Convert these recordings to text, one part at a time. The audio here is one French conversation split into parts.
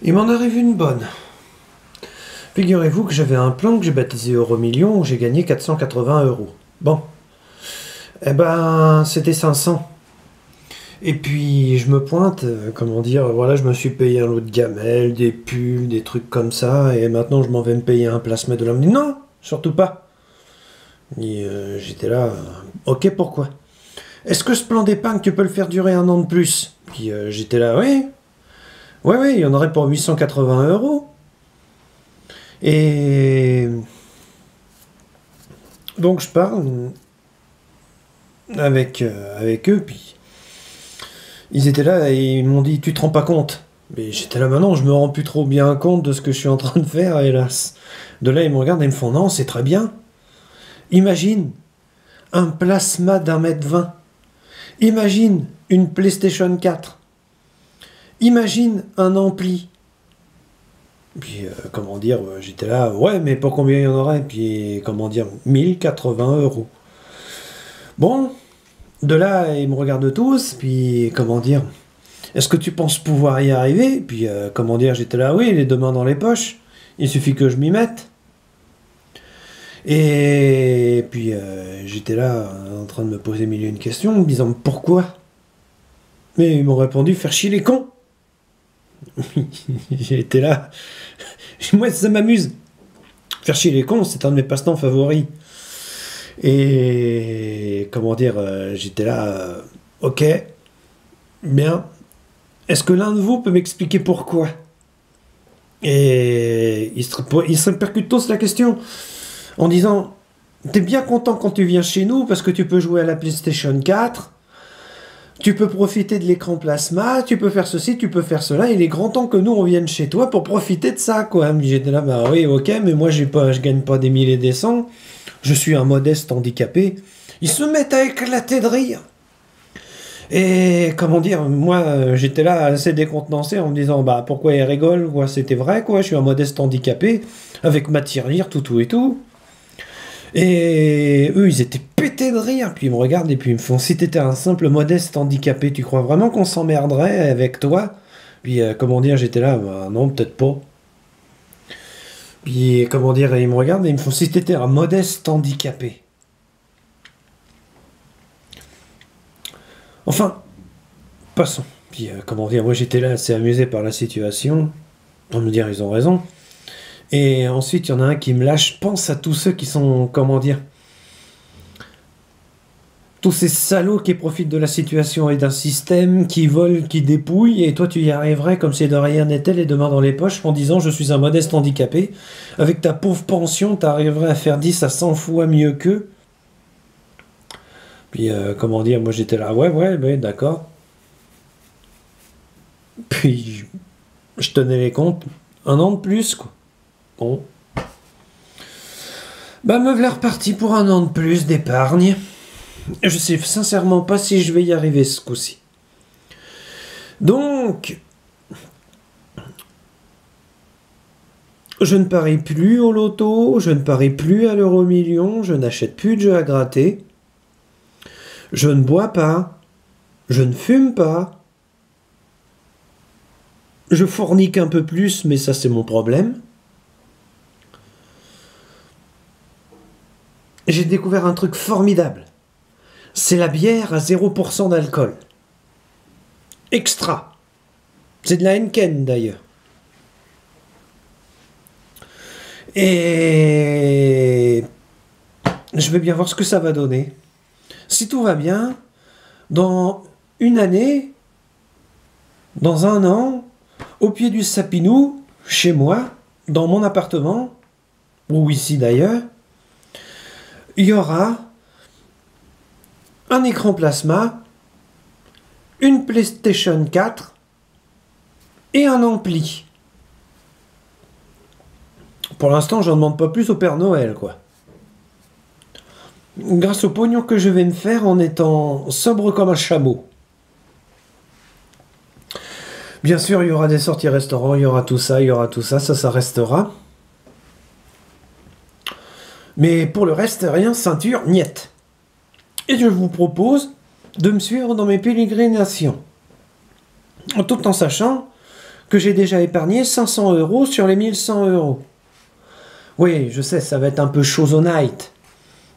Il m'en arrive une bonne. Figurez-vous que j'avais un plan que j'ai baptisé Euro-Million où j'ai gagné 480 euros. Bon. Eh ben, c'était 500. Et puis, je me pointe, comment dire, voilà, je me suis payé un lot de gamelles, des pulls, des trucs comme ça, et maintenant je m'en vais me payer un placement de l'homme. Non, surtout pas. Et j'étais là, ok, pourquoi? Est-ce que ce plan d'épargne, tu peux le faire durer un an de plus? Puis j'étais là, oui, ouais, ouais, il y en aurait pour 880 euros. Et donc je parle avec eux, puis ils étaient là et ils m'ont dit, tu te rends pas compte? Mais j'étais là, maintenant, je me rends plus trop bien compte de ce que je suis en train de faire, hélas. De là, ils me regardent et ils me font, non, c'est très bien. Imagine un plasma d'1,20 m. Imagine une PlayStation 4. Imagine un ampli. Puis, comment dire, j'étais là, ouais, mais pour combien il y en aurait? Puis, comment dire, 1080 euros. Bon, de là, ils me regardent tous, puis, comment dire, est-ce que tu penses pouvoir y arriver? Puis, comment dire, j'étais là, oui, les deux mains dans les poches, il suffit que je m'y mette. Et puis, j'étais là, en train de me poser mille et une questions, me disant, pourquoi? Mais ils m'ont répondu, faire chier les cons. J'ai été là, moi, ça m'amuse. Faire chier les cons, c'est un de mes passe-temps favoris. Et comment dire, j'étais là, ok, bien. Est-ce que l'un de vous peut m'expliquer pourquoi? Et il se répercute tous la question en disant, t'es bien content quand tu viens chez nous parce que tu peux jouer à la PlayStation 4, tu peux profiter de l'écran plasma, tu peux faire ceci, tu peux faire cela, et il est grand temps que nous on vienne chez toi pour profiter de ça, quoi. J'étais là, bah oui, ok, mais moi je gagne pas des milliers et des cents, je suis un modeste handicapé. Ils se mettent à éclater de rire. Et comment dire, moi j'étais là assez décontenancé en me disant, bah pourquoi ils rigolent, quoi, c'était vrai, quoi, je suis un modeste handicapé, avec ma tirelire, tout et tout. Et eux, ils étaient pétés de rire, puis ils me regardent et puis ils me font, si t'étais un simple modeste handicapé, tu crois vraiment qu'on s'emmerderait avec toi? Puis comment dire, j'étais là, bah, non, peut-être pas. Puis comment dire, ils me regardent et ils me font, si t'étais un modeste handicapé. Enfin, passons. Puis comment dire, moi j'étais là assez amusé par la situation, pour me dire, ils ont raison. Et ensuite, il y en a un qui me lâche, pense à tous ceux qui sont, comment dire, tous ces salauds qui profitent de la situation et d'un système, qui volent, qui dépouillent, et toi tu y arriverais comme si de rien n'était, les deux mains dans les poches, en disant je suis un modeste handicapé, avec ta pauvre pension, tu arriverais à faire 10 à 100 fois mieux qu'eux. Puis comment dire, moi j'étais là, ouais, ouais, ouais, d'accord. Puis je tenais les comptes, un an de plus, quoi. Bon. Bah me voilà reparti pour un an de plus d'épargne. Je sais sincèrement pas si je vais y arriver ce coup-ci. Donc, je ne parie plus au loto, je ne parie plus à l'euro-million, je n'achète plus de jeux à gratter, je ne bois pas, je ne fume pas, je fornique un peu plus, mais ça c'est mon problème. J'ai découvert un truc formidable. C'est la bière à 0% d'alcool. Extra. C'est de la Henken d'ailleurs. Et je vais bien voir ce que ça va donner. Si tout va bien, dans une année, dans un an, au pied du Sapinou, chez moi, dans mon appartement, ou ici d'ailleurs, il y aura un écran plasma, une PlayStation 4 et un ampli. Pour l'instant, j'en demande pas plus au Père Noël, quoi. Grâce au pognon que je vais me faire en étant sobre comme un chameau. Bien sûr, il y aura des sorties restaurants, il y aura tout ça, ça restera. Mais pour le reste, rien, ceinture, niette. Et je vous propose de me suivre dans mes pérégrinations. Tout en sachant que j'ai déjà épargné 500 € sur les 1100 €. Oui, je sais, ça va être un peu chose honnête.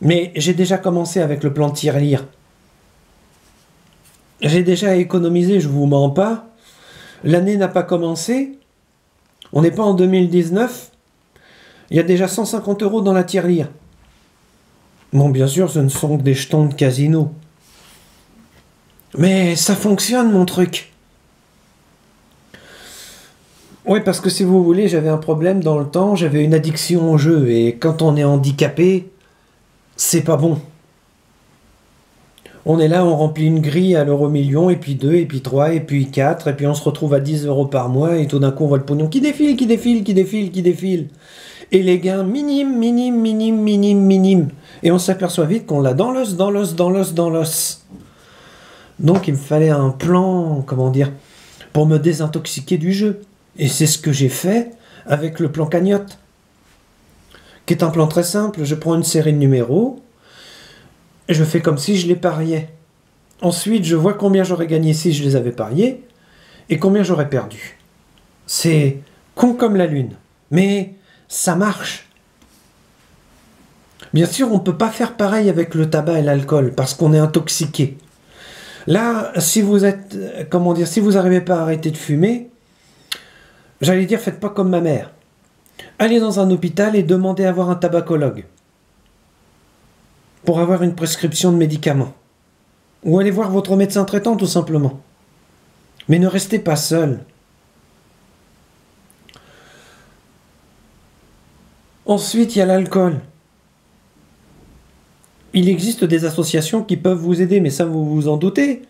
Mais j'ai déjà commencé avec le plan de tirelire. J'ai déjà économisé, je vous mens pas. L'année n'a pas commencé. On n'est pas en 2019. Il y a déjà 150 € dans la tirelire. Bon, bien sûr, ce ne sont que des jetons de casino. Mais ça fonctionne, mon truc. Oui, parce que si vous voulez, j'avais un problème dans le temps, j'avais une addiction au jeu. Et quand on est handicapé, c'est pas bon. On est là, on remplit une grille à l'euro-million, et puis 2, et puis 3, et puis 4, et puis on se retrouve à 10 € par mois, et tout d'un coup on voit le pognon qui défile, qui défile, qui défile, qui défile. Et les gains minimes, minimes, minimes, minimes, minimes. Et on s'aperçoit vite qu'on l'a dans l'os, dans l'os, dans l'os, dans l'os. Donc il me fallait un plan, comment dire, pour me désintoxiquer du jeu. Et c'est ce que j'ai fait avec le plan cagnotte, qui est un plan très simple. Je prends une série de numéros, et je fais comme si je les pariais. Ensuite, je vois combien j'aurais gagné si je les avais pariés, et combien j'aurais perdu. C'est con comme la lune, mais ça marche. Bien sûr, on ne peut pas faire pareil avec le tabac et l'alcool, parce qu'on est intoxiqué. Là, si vous êtes, comment dire, si vous n'arrivez pas à arrêter de fumer, j'allais dire, faites pas comme ma mère. Allez dans un hôpital et demandez à voir un tabacologue pour avoir une prescription de médicaments. Ou allez voir votre médecin traitant, tout simplement. Mais ne restez pas seul. Ensuite, il y a l'alcool. Il existe des associations qui peuvent vous aider, mais ça, vous vous en doutez.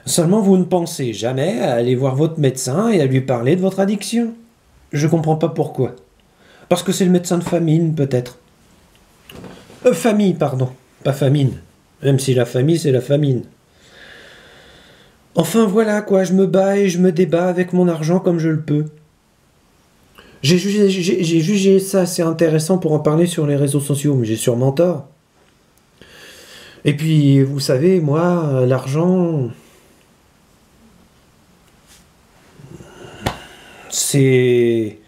Seulement, vous ne pensez jamais à aller voir votre médecin et à lui parler de votre addiction. Je comprends pas pourquoi. Parce que c'est le médecin de famine, peut-être. Famille, pardon. Pas famine. Même si la famille, c'est la famine. Enfin, voilà, quoi. Je me bats et je me débat avec mon argent comme je le peux. J'ai jugé ça assez intéressant pour en parler sur les réseaux sociaux, mais j'ai sûrement tort. Et puis, vous savez, moi, l'argent, c'est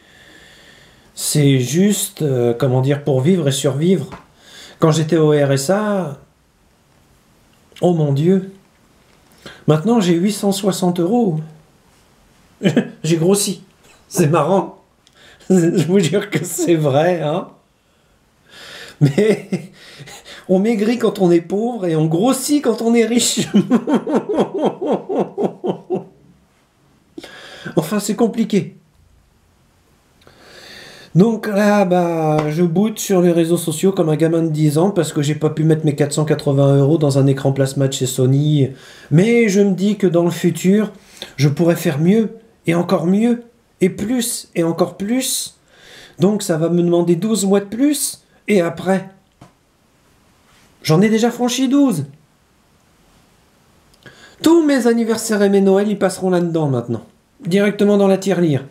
juste, comment dire, pour vivre et survivre. Quand j'étais au RSA, oh mon Dieu, maintenant j'ai 860 €. J'ai grossi. C'est marrant. Je vous jure que c'est vrai, hein. Mais on maigrit quand on est pauvre et on grossit quand on est riche. Enfin, c'est compliqué. Donc là, bah, je boude sur les réseaux sociaux comme un gamin de 10 ans parce que j'ai pas pu mettre mes 480 € dans un écran plasma de chez Sony. Mais je me dis que dans le futur, je pourrais faire mieux, et encore mieux, et plus, et encore plus. Donc ça va me demander 12 mois de plus, et après, j'en ai déjà franchi 12. Tous mes anniversaires et mes Noëls, ils passeront là-dedans maintenant. Directement dans la tirelire.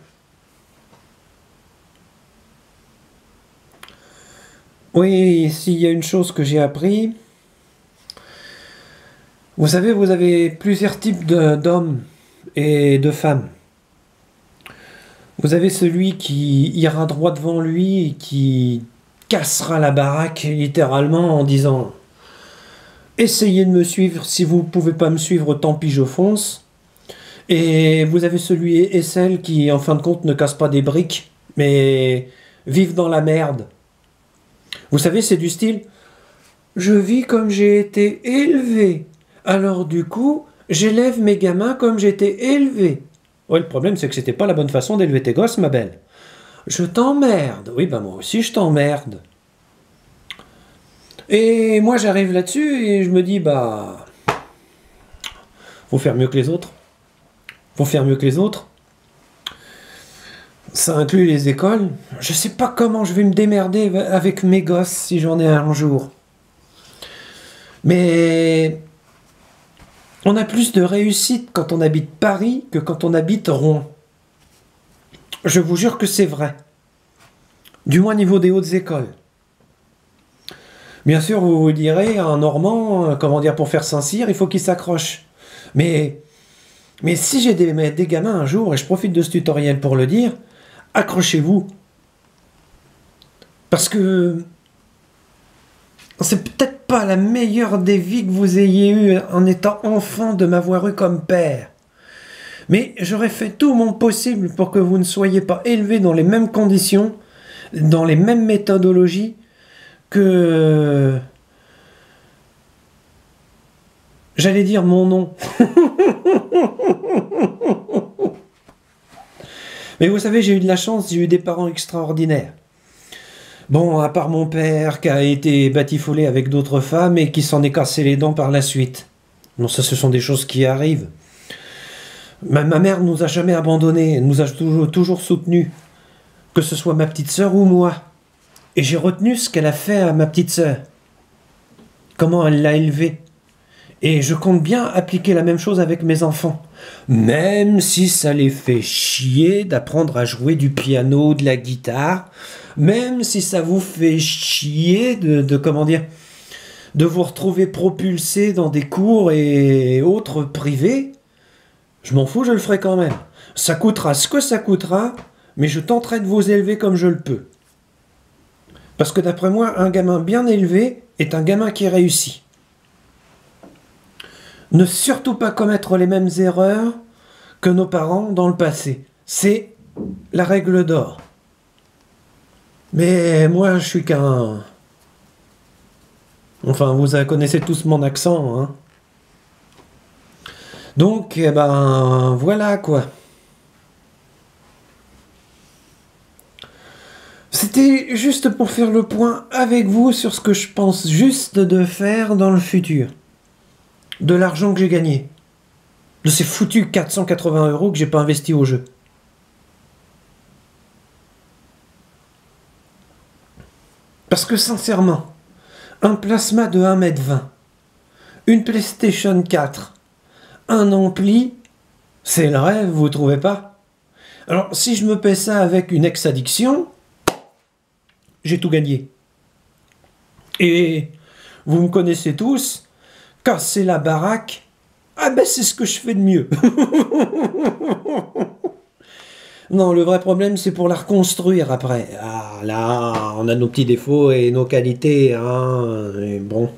Oui, s'il y a une chose que j'ai appris, vous savez, vous avez plusieurs types d'hommes et de femmes. Vous avez celui qui ira droit devant lui et qui cassera la baraque littéralement en disant « Essayez de me suivre, si vous ne pouvez pas me suivre, tant pis, je fonce ». Et vous avez celui et celle qui, en fin de compte, ne casse pas des briques, mais vivent dans la merde. Vous savez, c'est du style « Je vis comme j'ai été élevé, alors du coup, j'élève mes gamins comme j'ai été élevé. » Ouais, le problème, c'est que c'était pas la bonne façon d'élever tes gosses, ma belle. Je t'emmerde. Oui, bah moi aussi, je t'emmerde. Et moi, j'arrive là-dessus et je me dis, bah... faut faire mieux que les autres. Faut faire mieux que les autres. Ça inclut les écoles. Je sais pas comment je vais me démerder avec mes gosses si j'en ai un jour. Mais... on a plus de réussite quand on habite Paris que quand on habite Rouen. Je vous jure que c'est vrai. Du moins au niveau des hautes écoles. Bien sûr, vous vous direz, un Normand, comment dire, pour faire Saint-Cyr, il faut qu'il s'accroche. Mais Mais si j'ai des gamins un jour, et je profite de ce tutoriel pour le dire, accrochez-vous. Parce que c'est peut-être pas la meilleure des vies que vous ayez eue en étant enfant de m'avoir eu comme père. Mais j'aurais fait tout mon possible pour que vous ne soyez pas élevés dans les mêmes conditions, dans les mêmes méthodologies que... J'allais dire mon nom. Mais vous savez, j'ai eu de la chance, j'ai eu des parents extraordinaires. Bon, à part mon père qui a été batifolé avec d'autres femmes et qui s'en est cassé les dents par la suite. Non, ça, ce sont des choses qui arrivent. Ma mère nous a jamais abandonnés, elle nous a toujours soutenus. Que ce soit ma petite sœur ou moi. Et j'ai retenu ce qu'elle a fait à ma petite sœur. Comment elle l'a élevée. Et je compte bien appliquer la même chose avec mes enfants. Même si ça les fait chier d'apprendre à jouer du piano, de la guitare. Même si ça vous fait chier comment dire, de vous retrouver propulsé dans des cours et autres privés. Je m'en fous, je le ferai quand même. Ça coûtera ce que ça coûtera, mais je tenterai de vous élever comme je le peux. Parce que d'après moi, un gamin bien élevé est un gamin qui réussit. Ne surtout pas commettre les mêmes erreurs que nos parents dans le passé. C'est la règle d'or. Mais moi, je suis qu'un... Enfin, vous connaissez tous mon accent, hein. Donc, eh ben, voilà quoi. C'était juste pour faire le point avec vous sur ce que je pense juste de faire dans le futur. De l'argent que j'ai gagné. De ces foutus 480 € que j'ai pas investi au jeu. Parce que sincèrement, un plasma de 1,20 m, une PlayStation 4, un ampli, c'est le rêve, vous trouvez pas? Alors, si je me paie ça avec une ex-addiction, j'ai tout gagné. Et vous me connaissez tous, casser la baraque, ah ben c'est ce que je fais de mieux. Non, le vrai problème, c'est pour la reconstruire après. Ah là, on a nos petits défauts et nos qualités, hein, et bon.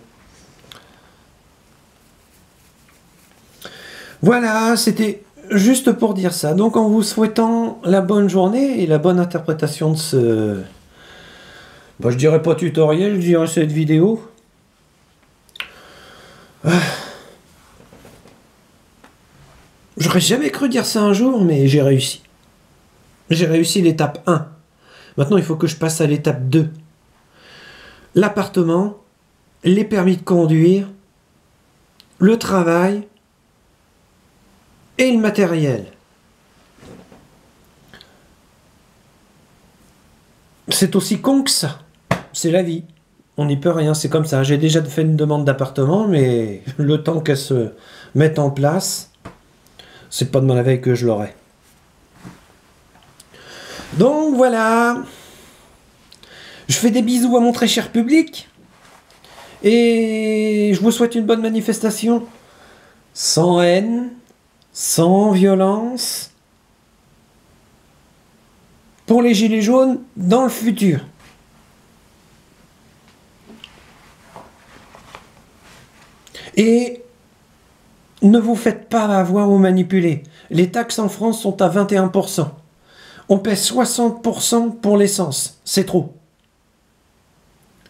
Voilà, c'était juste pour dire ça. Donc en vous souhaitant la bonne journée et la bonne interprétation de ce... Bah, je dirais pas tutoriel, je dirais cette vidéo. J'aurais jamais cru dire ça un jour, mais j'ai réussi. J'ai réussi l'étape 1. Maintenant, il faut que je passe à l'étape 2. L'appartement, les permis de conduire, le travail et le matériel. C'est aussi con que ça. C'est la vie. On n'y peut rien, c'est comme ça. J'ai déjà fait une demande d'appartement, mais le temps qu'elle se mette en place, c'est pas demain la veille que je l'aurai. Donc voilà. Je fais des bisous à mon très cher public. Et je vous souhaite une bonne manifestation. Sans haine, sans violence. Pour les gilets jaunes, dans le futur. Et ne vous faites pas avoir ou manipuler. Les taxes en France sont à 21%. On paie 60% pour l'essence. C'est trop.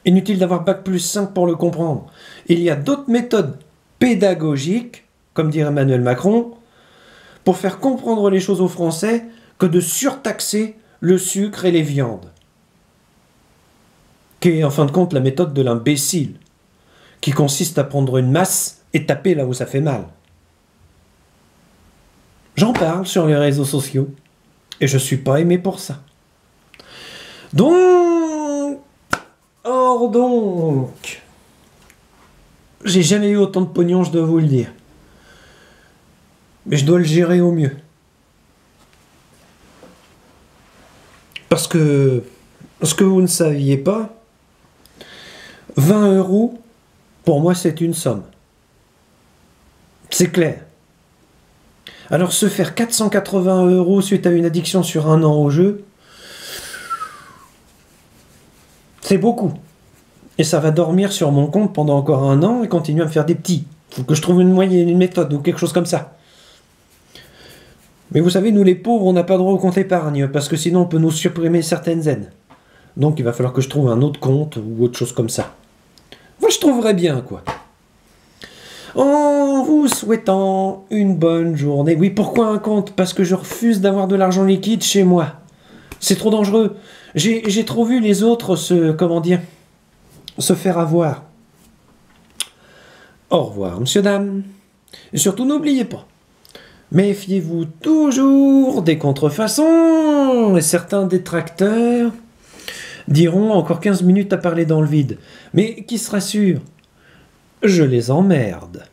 Inutile d'avoir bac plus 5 pour le comprendre. Il y a d'autres méthodes pédagogiques, comme dirait Emmanuel Macron, pour faire comprendre les choses aux Français que de surtaxer le sucre et les viandes. Qui est en fin de compte la méthode de l'imbécile, qui consiste à prendre une masse et taper là où ça fait mal. J'en parle sur les réseaux sociaux, et je suis pas aimé pour ça. Donc, j'ai jamais eu autant de pognon, je dois vous le dire. Mais je dois le gérer au mieux. Parce que, ce que vous ne saviez pas, 20 €, pour moi, c'est une somme. C'est clair. Alors se faire 480 € suite à une addiction sur un an au jeu, c'est beaucoup. Et ça va dormir sur mon compte pendant encore un an et continuer à me faire des petits. Faut que je trouve une moyenne, une méthode ou quelque chose comme ça. Mais vous savez, nous les pauvres, on n'a pas droit au compte épargne, parce que sinon on peut nous supprimer certaines aides. Donc il va falloir que je trouve un autre compte ou autre chose comme ça. Moi je trouverais bien, quoi. En vous souhaitant une bonne journée. Oui, pourquoi un compte? Parce que je refuse d'avoir de l'argent liquide chez moi. C'est trop dangereux. J'ai trop vu les autres se faire avoir. Au revoir, monsieur, dame. Et surtout, n'oubliez pas, méfiez-vous toujours des contrefaçons. Et certains détracteurs diront encore 15 minutes à parler dans le vide. Mais qui sera sûr? Je les emmerde.